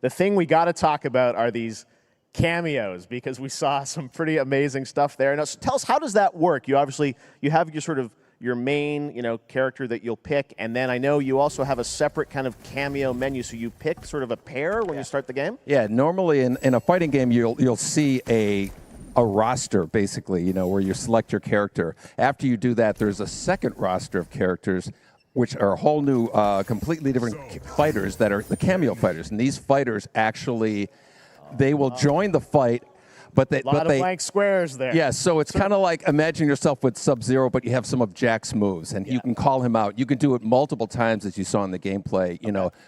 the thing we got to talk about are these cameos, because we saw some pretty amazing stuff there. Now, so tell us, how does that work? You obviously, you have your sort of your main, character that you'll pick, and then I know you also have a separate kind of cameo menu, so you pick sort of a pair when you start the game? Yeah, normally in a fighting game, you'll see a roster, basically, where you select your character. After you do that, there's a second roster of characters, which are a whole new, completely different fighters that are the cameo fighters. And these fighters actually, they will join the fight, but they... A lot of blank squares there. Yeah, so it's kind of like, imagine yourself with Sub-Zero, but you have some of Jack's moves, and you can call him out. You can do it multiple times, as you saw in the gameplay,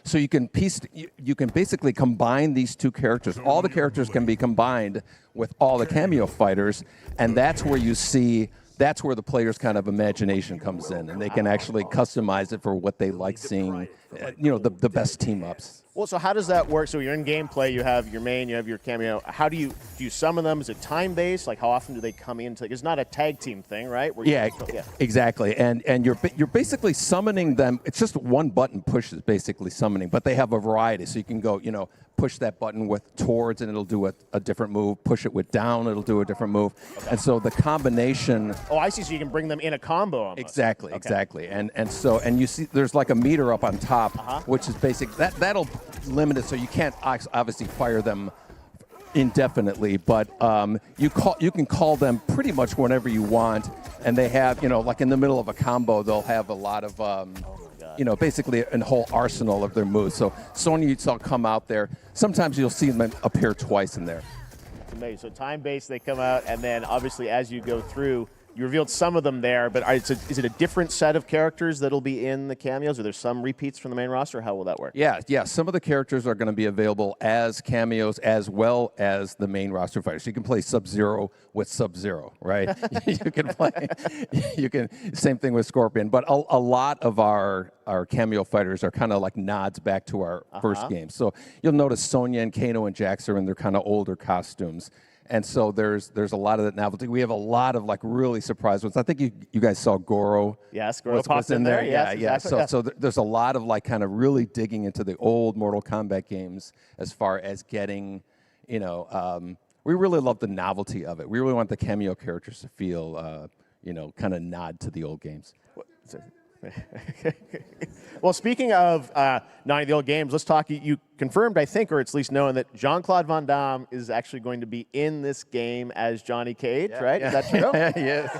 So you can basically combine these two characters. All the characters can be combined with all the cameo fighters, and that's where you see... That's where the player's kind of imagination comes in, and they can actually customize it for what they like seeing, the best team-ups. Well, so how does that work? So you're in gameplay, you have your main, you have your cameo. How do you summon them? Is it time-based? Like, how often do they come into? It's not a tag team thing, right? Exactly. And you're basically summoning them. It's just one button push is basically summoning, but they have a variety. So you can go, push that button with towards, and it'll do a different move. Push it with down, it'll do a different move. Okay. And so the combination. Oh, I see. So you can bring them in a combo almost. Exactly. And you see, there's like a meter up on top, which is basic. That'll limit it, so you can't obviously fire them indefinitely, but you can call them pretty much whenever you want, and they have, like in the middle of a combo, they'll have a lot of basically a whole arsenal of their moves. So Sonya, you'll come out there. Sometimes you'll see them appear twice in there. It's amazing. So time-based, they come out, and then obviously as you go through, you revealed some of them there, but is it a different set of characters that'll be in the cameos? Are there some repeats from the main roster? How will that work? Yeah. Some of the characters are going to be available as cameos as well as the main roster fighters. You can play Sub-Zero with Sub-Zero, right? Same thing with Scorpion. But a lot of our cameo fighters are kind of like nods back to our first game. So you'll notice Sonya and Kano and Jax are in their kind of older costumes. And so there's a lot of that novelty. We have a lot of really surprise ones. I think you guys saw Goro. Yes, Goro popped in there. Yeah. Exactly. So there's a lot of kind of really digging into the old Mortal Kombat games as far as getting, we really love the novelty of it. We really want the cameo characters to feel, kind of nod to the old games. Well, speaking of not the old games, let's talk. You confirmed, I think, or it's at least known, that Jean-Claude Van Damme is actually going to be in this game as Johnny Cage, right? Is that true? Yes.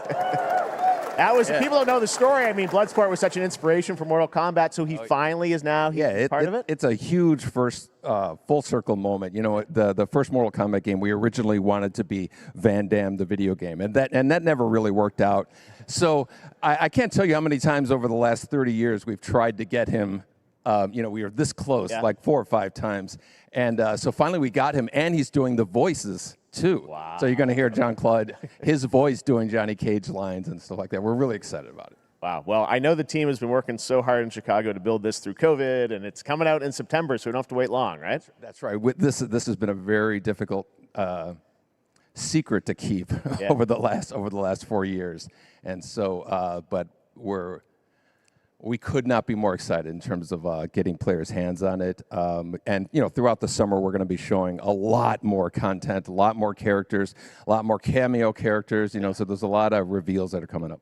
People don't know the story. I mean, Bloodsport was such an inspiration for Mortal Kombat, so he finally is now part of it? It's a huge first full circle moment. The first Mortal Kombat game, we originally wanted to be Van Damme, the video game, and that never really worked out. So I can't tell you how many times over the last 30 years we've tried to get him. We were this close, like 4 or 5 times. And so finally we got him, and he's doing the voices too. Wow. So you're going to hear Jean-Claude, his voice doing Johnny Cage lines and stuff like that. We're really excited about it. Wow. Well, I know the team has been working so hard in Chicago to build this through COVID, and it's coming out in September, so we don't have to wait long, right? That's right. This has been a very difficult secret to keep over the last 4 years. And so, but we could not be more excited in terms of getting players' hands on it. And throughout the summer, we're going to be showing a lot more content, a lot more characters, a lot more cameo characters. So there's a lot of reveals that are coming up.